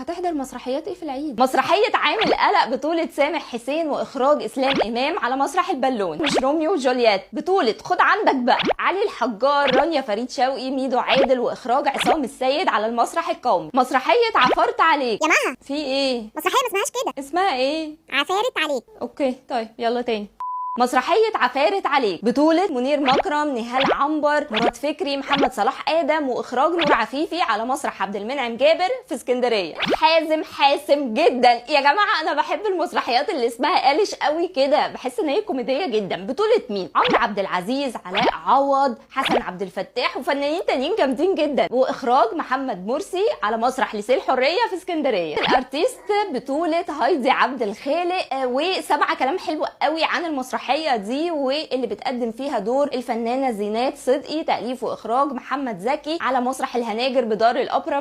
هتحضر مسرحيات ايه في العيد؟ مسرحية عامل قلق بطولة سامح حسين واخراج اسلام امام على مسرح البالون، مش روميو وجولييت، بطولة خد عندك بقى علي الحجار، رانيا فريد شوقي، ميدو عادل، واخراج عصام السيد على المسرح القومي. مسرحية عفرت عليك. يا مها في ايه؟ مسرحيه ما اسمهاش كده، اسمها ايه؟ عفارت عليك. اوكي طيب يلا تاني. مسرحية عفارت عليك بطولة منير مكرم، نهال عنبر، مراد فكري، محمد صلاح آدم، وإخراج نور عفيفي على مسرح عبد المنعم جابر في اسكندرية. حاسم جدا يا جماعة، أنا بحب المسرحيات اللي اسمها قالش قوي كده، بحس إن هي كوميدية جدا. بطولة مين؟ عمرو عبد العزيز، علاء عوض، حسن عبد الفتاح، وفنانين تانيين جامدين جدا، وإخراج محمد مرسي على مسرح لسه الحرية في اسكندرية. الأرتيست بطولة هايدي عبد الخالق، وسبعة كلام حلو قوي عن المسرحية دي، واللي بتقدم فيها دور الفنانة زينات صدقي، تأليف وإخراج محمد زكي على مسرح الهناجر بدار الأوبرا.